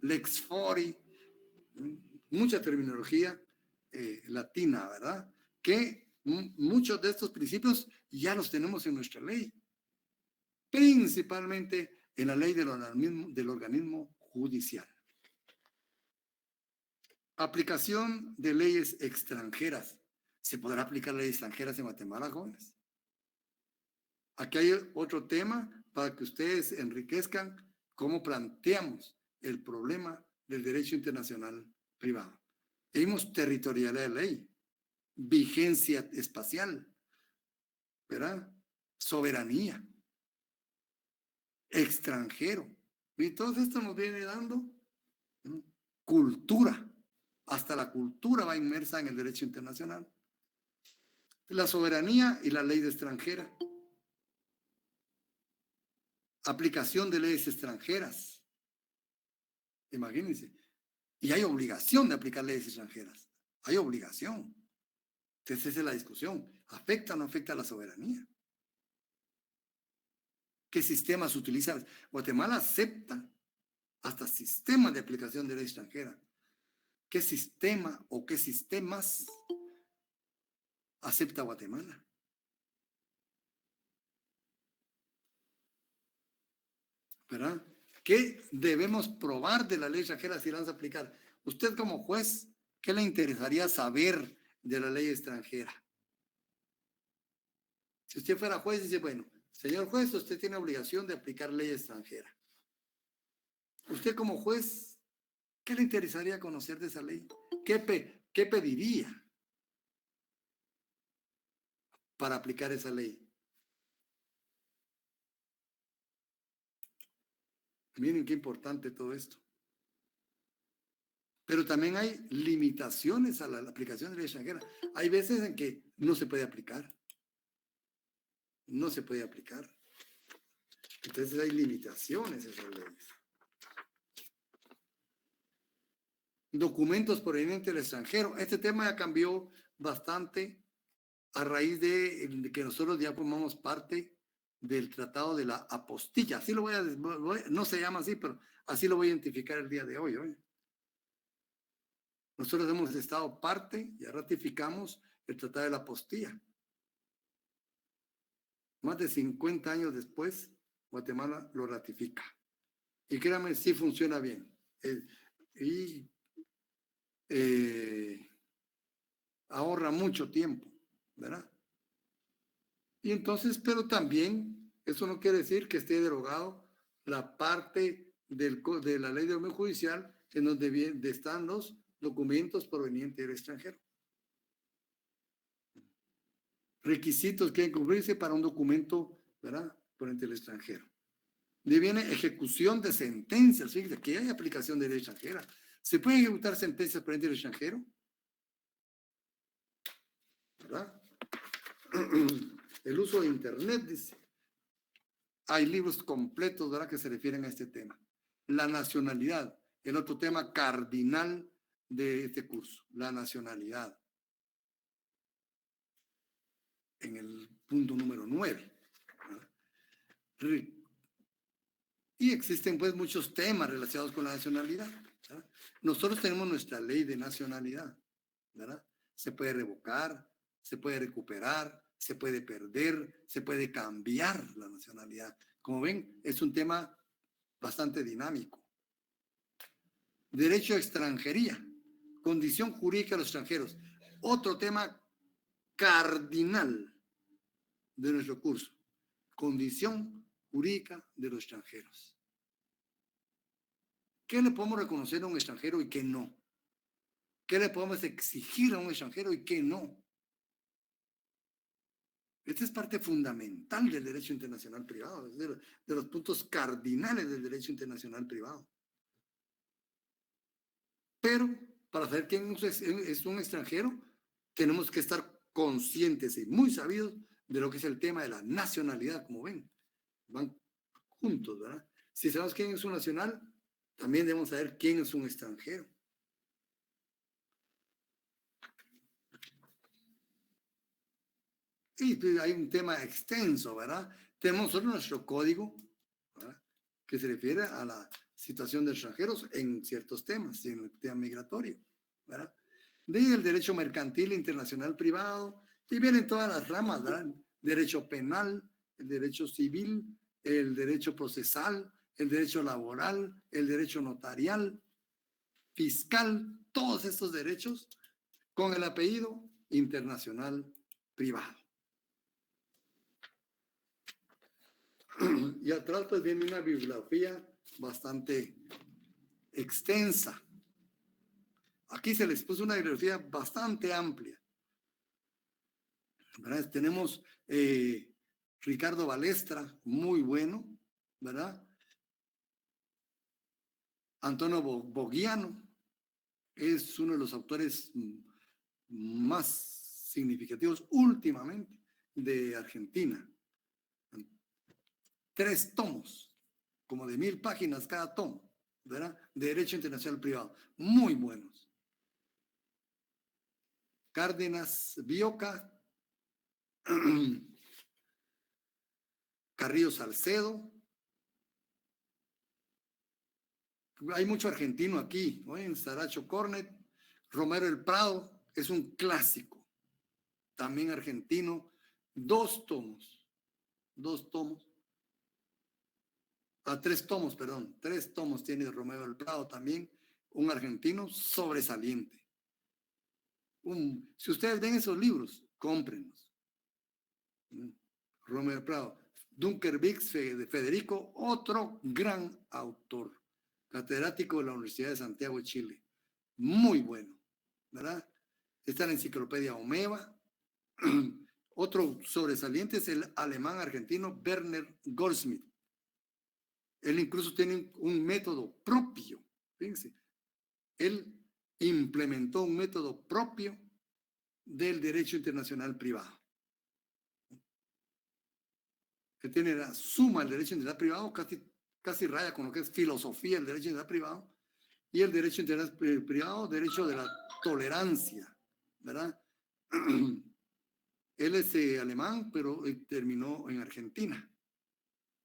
A: lex fori, mucha terminología latina, ¿verdad? Que muchos de estos principios ya los tenemos en nuestra ley, principalmente en la ley del organismo judicial. Aplicación de leyes extranjeras. ¿Se podrá aplicar leyes extranjeras en Guatemala, jóvenes? Aquí hay otro tema para que ustedes enriquezcan cómo planteamos el problema del derecho internacional privado. Tenemos territorialidad de ley, vigencia espacial, ¿verdad? Soberanía, extranjero. Y todo esto nos viene dando cultura. Hasta la cultura va inmersa en el derecho internacional. La soberanía y la ley de extranjera. Aplicación de leyes extranjeras. Imagínense. Y hay obligación de aplicar leyes extranjeras. Hay obligación. Entonces esa es la discusión. ¿Afecta o no afecta a la soberanía? ¿Qué sistemas utiliza? Guatemala acepta hasta sistemas de aplicación de ley extranjera. ¿Qué sistema o qué sistemas acepta Guatemala? ¿Verdad? ¿Qué debemos probar de la ley extranjera si la vamos a aplicar? Usted como juez, ¿qué le interesaría saber de la ley extranjera? Si usted fuera juez, dice, bueno, señor juez, usted tiene obligación de aplicar ley extranjera. Usted como juez, ¿qué le interesaría conocer de esa ley? ¿Qué ¿qué pediría para aplicar esa ley? Miren qué importante todo esto. Pero también hay limitaciones a la aplicación de la ley extranjera. Hay veces en que no se puede aplicar. No se puede aplicar. Entonces hay limitaciones a esas leyes. Documentos provenientes del extranjero. Este tema ya cambió bastante a raíz de que nosotros ya formamos parte del Tratado de la Apostilla. Así lo no se llama así, pero así lo voy a identificar el día de hoy. Nosotros hemos estado parte, ya ratificamos el Tratado de la Apostilla. Más de 50 años después, Guatemala lo ratifica. Y créanme, sí funciona bien. Ahorra mucho tiempo, ¿verdad? Y entonces, pero también, eso no quiere decir que esté derogado la parte de la ley de orden judicial en donde están los documentos provenientes del extranjero. Requisitos que deben cumplirse para un documento, ¿verdad?, proveniente del extranjero. De viene ejecución de sentencias. Fíjense que hay aplicación de ley extranjera. ¿Se pueden ejecutar sentencias provenientes del extranjero? ¿Verdad? El uso de Internet, dice. Hay libros completos, ¿verdad?, que se refieren a este tema. La nacionalidad, el otro tema cardinal de este curso, la nacionalidad. En el punto número 9. Y existen pues muchos temas relacionados con la nacionalidad, ¿verdad? Nosotros tenemos nuestra ley de nacionalidad, ¿verdad? Se puede revocar, se puede recuperar, se puede perder, se puede cambiar la nacionalidad. Como ven, es un tema bastante dinámico. Derecho a extranjería, condición jurídica de los extranjeros. Otro tema cardinal de nuestro curso. Condición jurídica de los extranjeros. ¿Qué le podemos reconocer a un extranjero y qué no? ¿Qué le podemos exigir a un extranjero y qué no? Esta es parte fundamental del derecho internacional privado, es de los puntos cardinales del derecho internacional privado. Pero para saber quién es un extranjero, tenemos que estar conscientes y muy sabidos de lo que es el tema de la nacionalidad, como ven. Van juntos, ¿verdad? Si sabemos quién es un nacional, también debemos saber quién es un extranjero. Y hay un tema extenso, ¿verdad? Tenemos nosotros nuestro código, ¿verdad?, que se refiere a la situación de extranjeros en ciertos temas, en el tema migratorio, ¿verdad? Del derecho mercantil internacional privado, y vienen todas las ramas, ¿verdad? Derecho penal, el derecho civil, el derecho procesal, el derecho laboral, el derecho notarial, fiscal, todos estos derechos con el apellido internacional privado. Y atrás pues viene una bibliografía bastante extensa. Aquí se les puso una bibliografía bastante amplia, ¿verdad? Tenemos Ricardo Balestra, muy bueno, ¿verdad? Antonio Bogiano es uno de los autores más significativos últimamente de Argentina. 3 tomos, como de 1000 páginas cada tomo, ¿verdad? De Derecho Internacional Privado, muy buenos. Cárdenas Bioca, Carrillo Salcedo. Hay mucho argentino aquí, ¿no? En Saracho Cornet, Romero El Prado, es un clásico, también argentino, 2 tomos, 3 tomos, perdón, 3 tomos tiene Romero El Prado también, un argentino sobresaliente. Si ustedes ven esos libros, cómprenlos. Romero Prado. Dunker Bix de Federico, otro gran autor, catedrático de la Universidad de Santiago de Chile. Muy bueno, ¿verdad? Está la enciclopedia Omeva. Otro sobresaliente es el alemán argentino Werner Goldschmidt. Él incluso tiene un método propio. Fíjense, él implementó un método propio del derecho internacional privado. Que tiene la suma del derecho internacional privado, casi raya con lo que es filosofía del derecho internacional privado, y el derecho internacional privado, derecho de la tolerancia, ¿verdad? Él es alemán, pero terminó en Argentina.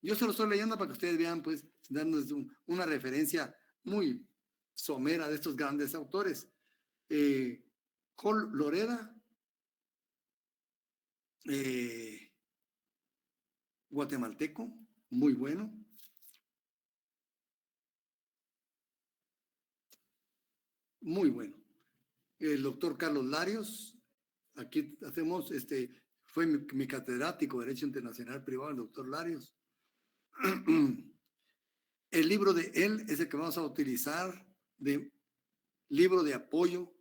A: Yo se lo estoy leyendo para que ustedes vean, pues, dándoles una referencia muy somera de estos grandes autores. Jol Loreda, guatemalteco, muy bueno. Muy bueno. El doctor Carlos Larios, aquí hacemos, fue mi catedrático de Derecho Internacional Privado, el doctor Larios. El libro de él es el que vamos a utilizar de libro de apoyo.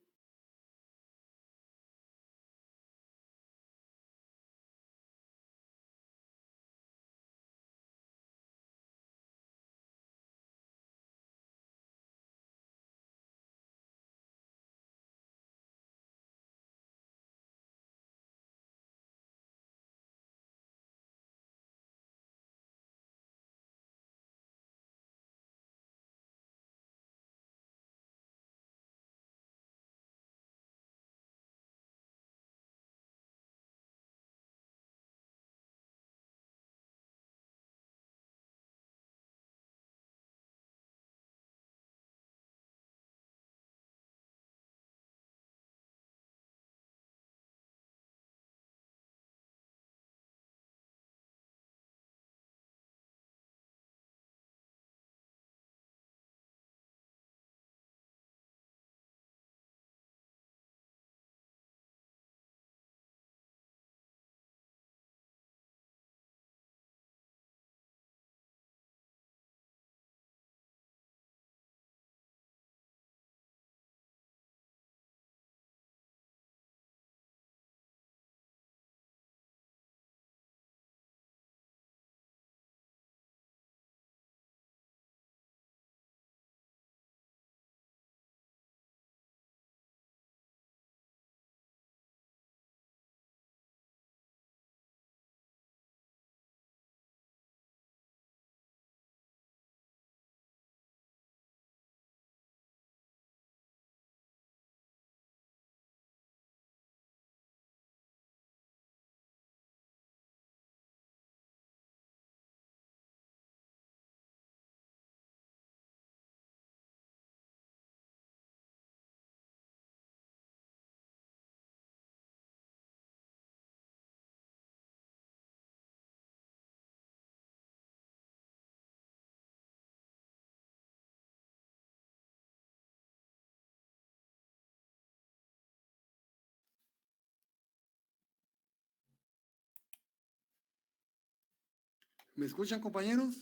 A: ¿Me escuchan, compañeros?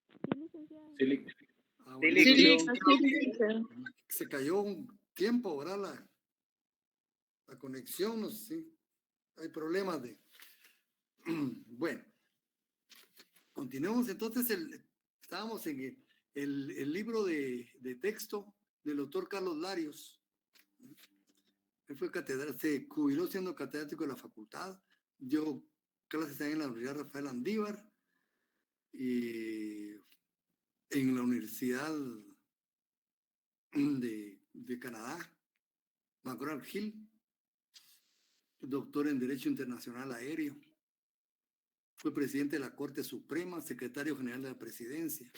C: Sí, licenciado.
D: Sí,
A: Ah,
B: Sí,
A: bueno.
B: licenciado.
A: Se cayó un tiempo, ¿verdad? La conexión, no sé si hay problemas de... Bueno, continuemos entonces. Estábamos en el libro de texto del doctor Carlos Larios. Él fue catedrático, se jubiló siendo catedrático de la facultad, dio clases también en la Universidad Rafael Andívar y en la Universidad de Canadá, McGraw-Hill, doctor en Derecho Internacional Aéreo. Fue presidente de la Corte Suprema, secretario general de la Presidencia.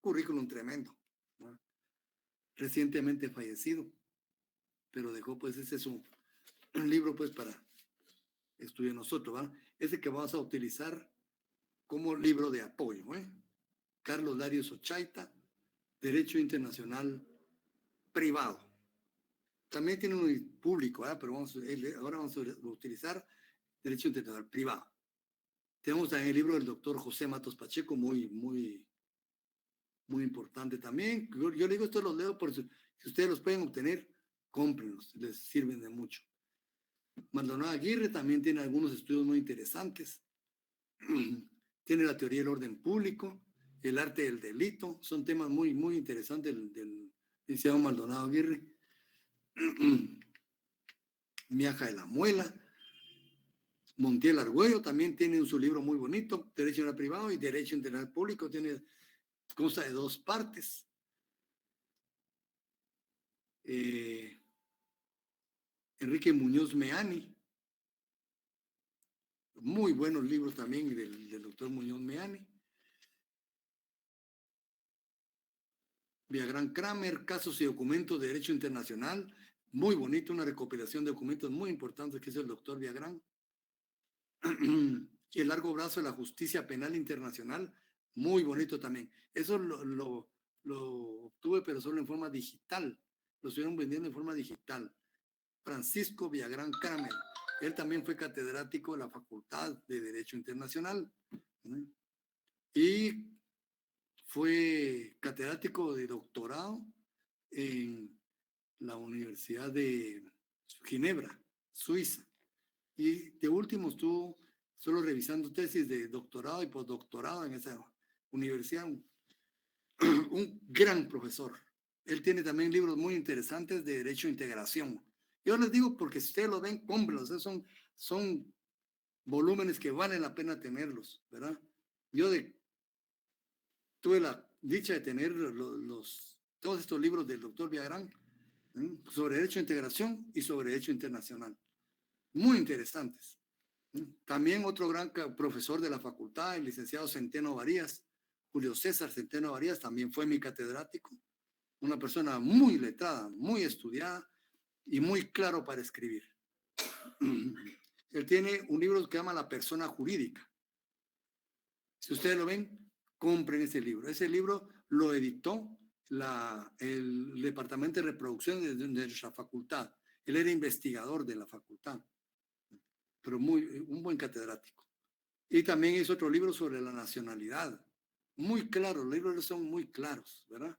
A: Currículum tremendo, ¿no? Recientemente fallecido, pero dejó, pues, ese es un libro, pues, para estudiar nosotros, ¿verdad? Ese que vamos a utilizar como libro de apoyo, ¿eh? Carlos Larios Ochaita, Derecho Internacional Privado. También tiene un público, ¿eh? Pero ahora vamos a utilizar Derecho Internacional Privado. Tenemos también el libro del doctor José Matos Pacheco, muy importante también. Yo le digo, esto los leo por si ustedes los pueden obtener cómprenlos, les sirven de mucho. Maldonado Aguirre también tiene algunos estudios muy interesantes. Tiene la teoría del orden público, el arte del delito, son temas muy, muy interesantes del licenciado Maldonado Aguirre. Miaja de la Muela. Montiel Argüello también tiene su libro muy bonito, Derecho Internacional Privado y Derecho Internacional Público, consta de 2 partes. Enrique Muñoz Meani, muy buenos libros también del doctor Muñoz Meani. Villagrán Kramer, Casos y Documentos de Derecho Internacional, muy bonito, una recopilación de documentos muy importantes que es el doctor Villagrán. Y El largo brazo de la justicia penal internacional, muy bonito también. Eso lo obtuve, pero solo en forma digital. Lo estuvieron vendiendo en forma digital. Francisco Villagrán Kramer. Él también fue catedrático de la Facultad de Derecho Internacional. Y fue catedrático de doctorado en la Universidad de Ginebra, Suiza. Y de último estuvo solo revisando tesis de doctorado y postdoctorado en esa universidad. Un gran profesor. Él tiene también libros muy interesantes de Derecho a Integración. Yo les digo porque si ustedes lo ven, cómprenlos. Son volúmenes que valen la pena tenerlos, ¿verdad? Yo tuve la dicha de tener todos estos libros del doctor Villagrán sobre Derecho a Integración y sobre Derecho Internacional. Muy interesantes. También otro gran profesor de la facultad, el licenciado Centeno Varías, Julio César Centeno Varías, también fue mi catedrático. Una persona muy letrada, muy estudiada y muy claro para escribir. Él tiene un libro que se llama La persona jurídica. Si ustedes lo ven, compren ese libro. Ese libro lo editó el Departamento de Reproducción de nuestra facultad. Él era investigador de la facultad, pero un buen catedrático. Y también hizo otro libro sobre la nacionalidad. Muy claro, los libros son muy claros, ¿verdad?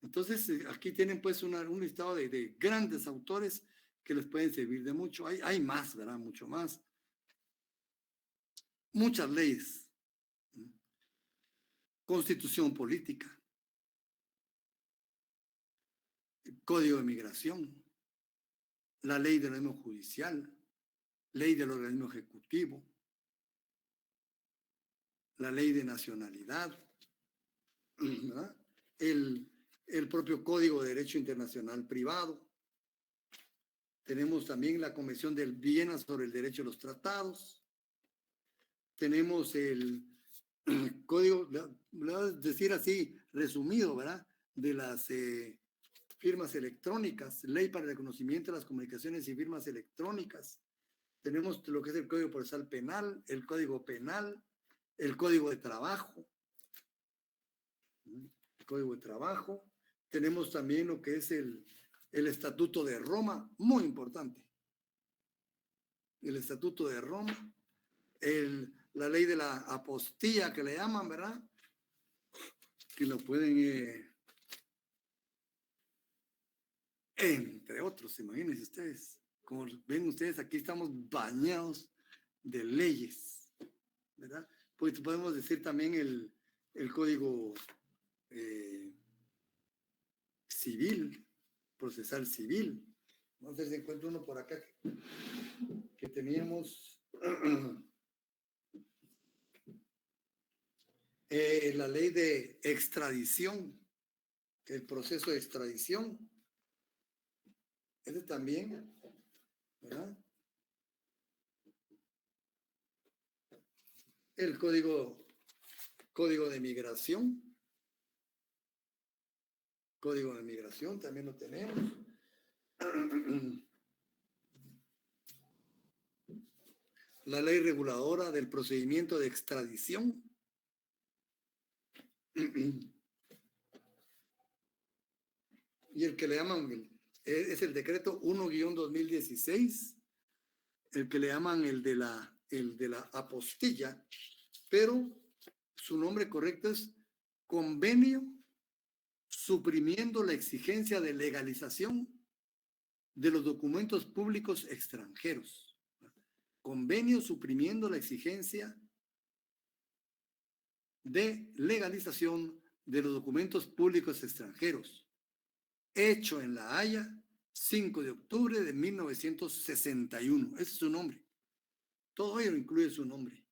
A: Entonces, aquí tienen pues un listado de grandes autores que les pueden servir de mucho. Hay más, ¿verdad? Mucho más. Muchas leyes. Constitución política. Código de migración. La ley del organismo judicial. Ley del organismo ejecutivo. La ley de nacionalidad. ¿Verdad? El propio Código de Derecho Internacional Privado. Tenemos también la Convención de Viena sobre el Derecho a los Tratados. Tenemos el código, le voy a decir así, resumido, ¿verdad? De las firmas electrónicas, ley para el reconocimiento de las comunicaciones y firmas electrónicas. Tenemos lo que es el Código Procesal Penal, el Código Penal, el Código de Trabajo. El Código de Trabajo. Tenemos también lo que es el Estatuto de Roma, muy importante. El Estatuto de Roma. La ley de la apostilla que le llaman, ¿verdad? Que lo pueden, entre otros, imagínense ustedes. Como ven ustedes, aquí estamos bañados de leyes, ¿verdad? Pues podemos decir también el Código Civil, procesal civil. Vamos a ver si encuentro uno por acá que teníamos. La ley de extradición, el proceso de extradición. Ese también, ¿verdad? El código de migración. Código de migración también lo tenemos. La ley reguladora del procedimiento de extradición. Y el que le llaman, es el decreto 1-2016, el que le llaman el de la apostilla, pero su nombre correcto es Convenio suprimiendo la exigencia de legalización de los documentos públicos extranjeros. Convenio suprimiendo la exigencia de legalización de los documentos públicos extranjeros, hecho en La Haya, 5 de octubre de 1961. Ese es su nombre. Todo ello incluye su nombre.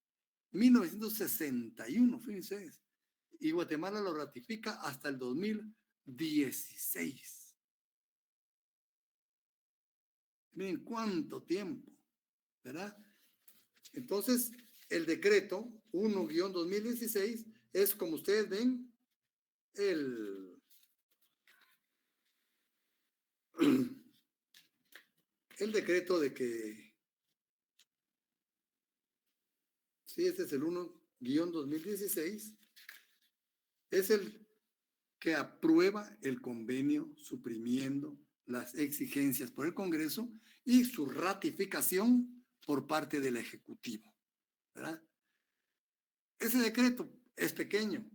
A: 1961, fíjense. Y Guatemala lo ratifica hasta el 2016. Miren cuánto tiempo, ¿verdad? Entonces, el decreto 1-2016 es, como ustedes ven, el decreto de que, sí, este es el 1-2016, es el que aprueba el convenio suprimiendo las exigencias por el Congreso y su ratificación por parte del Ejecutivo, ¿verdad? Ese decreto es pequeño.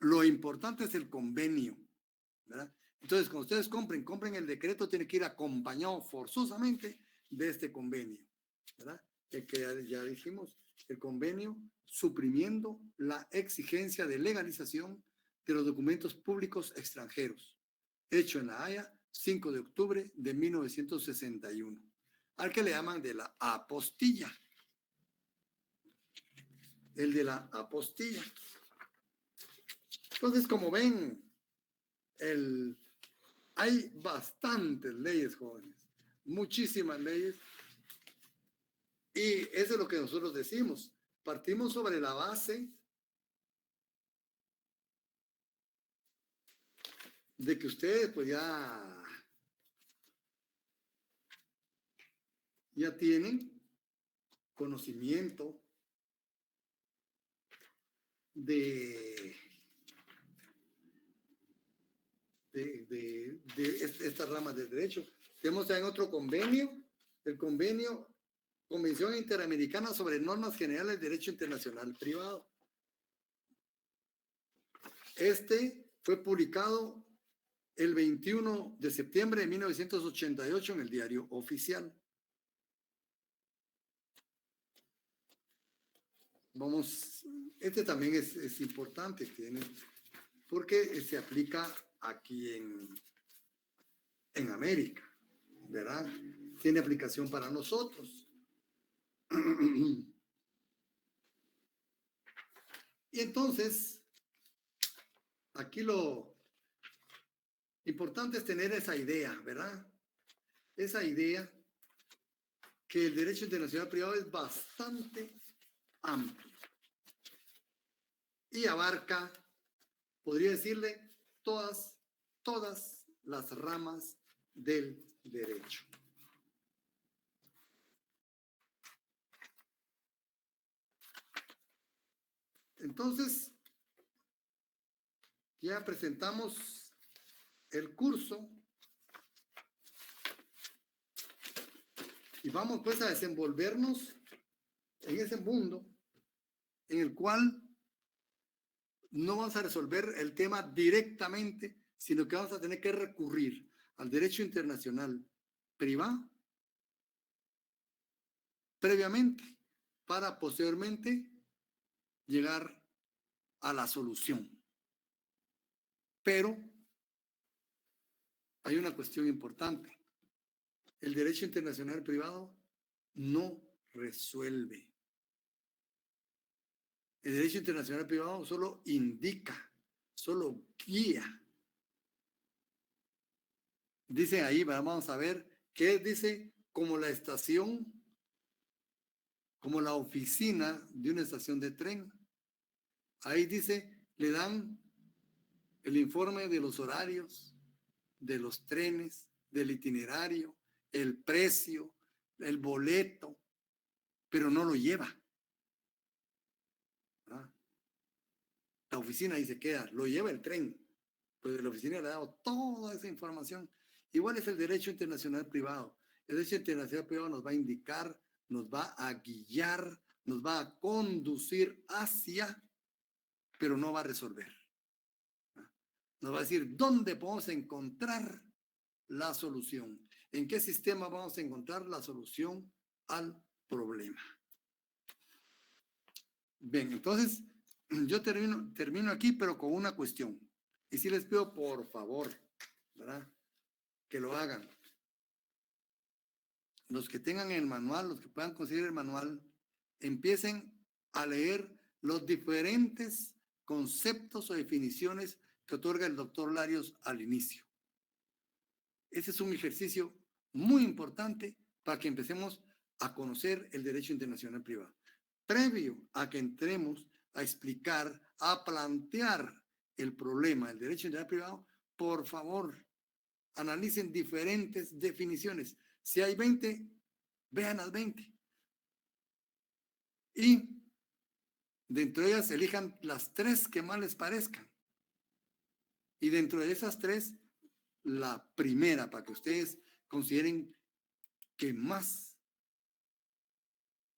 A: Lo importante es el convenio, ¿verdad? Entonces, cuando ustedes compren el decreto, tiene que ir acompañado forzosamente de este convenio, ¿verdad? El que ya dijimos, el convenio suprimiendo la exigencia de legalización de los documentos públicos extranjeros, hecho en La Haya, 5 de octubre de 1961, al que le llaman de la apostilla. El de la apostilla. Entonces, como ven, hay bastantes leyes, jóvenes, muchísimas leyes, y eso es lo que nosotros decimos. Partimos sobre la base de que ustedes pues ya tienen conocimiento de estas ramas del derecho. Tenemos en otro convenio, el Convención Interamericana sobre Normas Generales de Derecho Internacional Privado. Este fue publicado el 21 de septiembre de 1988 en el Diario Oficial. Este también es importante, porque se aplica aquí en América, ¿verdad? Tiene aplicación para nosotros. Y entonces, aquí lo importante es tener esa idea, ¿verdad? Esa idea que el derecho internacional privado es bastante amplio y abarca, podría decirle, todas las ramas del derecho. Entonces, ya presentamos el curso y vamos pues a desenvolvernos en ese mundo en el cual no vamos a resolver el tema directamente, sino que vamos a tener que recurrir al derecho internacional privado previamente para posteriormente llegar a la solución. Pero hay una cuestión importante. El derecho internacional privado no resuelve. El derecho internacional privado solo indica, solo guía. Dice ahí, vamos a ver, qué dice como la estación, como la oficina de una estación de tren. Ahí dice, le dan el informe de los horarios, de los trenes, del itinerario, el precio, el boleto, pero no lo lleva. ¿Ah? La oficina ahí se queda, lo lleva el tren, pues la oficina le ha dado toda esa información. Igual es el derecho internacional privado. El derecho internacional privado nos va a indicar, nos va a guiar, nos va a conducir hacia, pero no va a resolver. nos va a decir dónde podemos encontrar la solución, en qué sistema vamos a encontrar la solución al problema. Bien, entonces yo termino aquí, pero con una cuestión. Y sí les pido, por favor, ¿verdad?, que lo hagan. Los que tengan el manual, los que puedan conseguir el manual, empiecen a leer los diferentes conceptos o definiciones que otorga el doctor Larios al inicio. Ese es un ejercicio muy importante para que empecemos a conocer el derecho internacional privado. Previo a que entremos a explicar, a plantear el problema del derecho internacional privado, por favor, analicen diferentes definiciones. Si hay 20, vean las 20. Y dentro de ellas elijan las 3 que más les parezcan. Y dentro de esas 3, la primera, para que ustedes consideren que más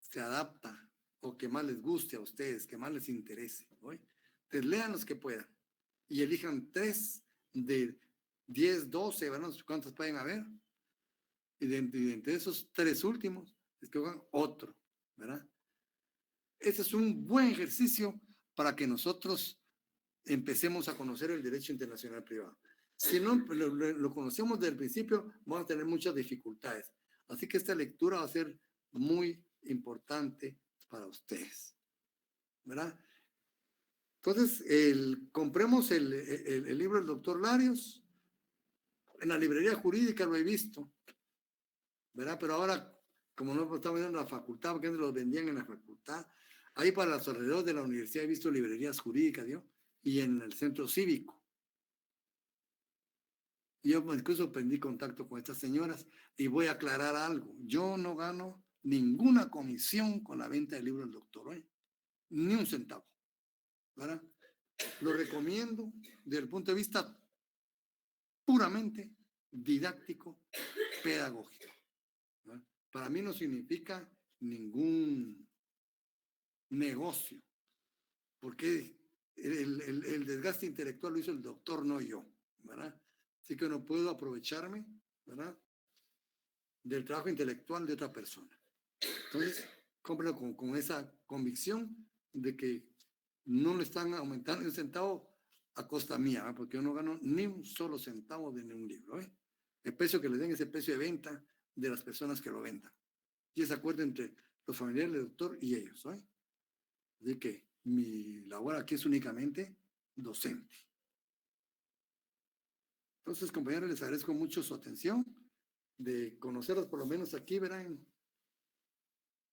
A: se adapta o que más les guste a ustedes, que más les interese. Entonces lean los que puedan y elijan 3 de 10, 12, ¿verdad? No sé cuántos pueden haber. Y de entre esos 3 últimos, escojan otro, ¿verdad? Ese es un buen ejercicio para que nosotros empecemos a conocer el derecho internacional privado. Si no lo conocemos desde el principio, vamos a tener muchas dificultades. Así que esta lectura va a ser muy importante para ustedes, ¿verdad? Entonces, compremos el libro del doctor Larios. En la librería jurídica lo he visto, ¿verdad? Pero ahora, como no estamos viendo en la facultad, porque antes los vendían en la facultad, ahí para los alrededores de la universidad he visto librerías jurídicas, ¿no? Y en el centro cívico. Yo incluso prendí contacto con estas señoras y voy a aclarar algo. Yo no gano ninguna comisión con la venta del libro del doctor, ni un centavo, ¿verdad? Lo recomiendo desde el punto de vista puramente didáctico, pedagógico, ¿verdad? Para mí no significa ningún negocio, porque el desgaste intelectual lo hizo el doctor, no yo, ¿verdad? Así que no puedo aprovecharme, ¿verdad?, del trabajo intelectual de otra persona. Entonces, cómpralo con esa convicción de que no le están aumentando ni un centavo a costa mía, ¿verdad? Porque yo no gano ni un solo centavo de ningún libro. El precio que les den es el precio de venta de las personas que lo vendan. Y ese acuerdo entre los familiares del doctor y ellos. Así que mi labor aquí es únicamente docente. Entonces, compañeros, les agradezco mucho su atención, de conocerlos por lo menos aquí, verán,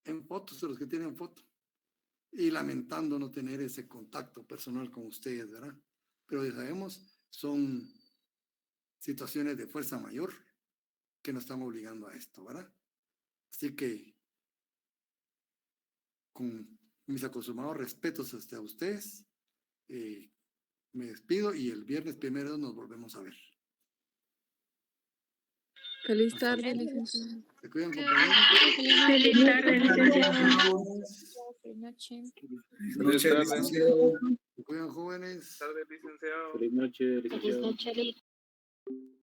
A: en fotos, de los que tienen foto, y lamentando no tener ese contacto personal con ustedes, ¿verdad? Pero ya sabemos, son situaciones de fuerza mayor que nos están obligando a esto, ¿verdad? Así que, con mis acostumbrados respetos hasta ustedes, me despido y el viernes 1 nos volvemos a ver.
C: Feliz tarde, licenciado.
A: ¿Se cuidan, compañeros?
D: Feliz tarde, licenciado.
C: Feliz noche.
E: Feliz noche, licenciado.
A: ¿Se cuidan, jóvenes?
E: Feliz tarde, licenciado.
F: Feliz noche, licenciado.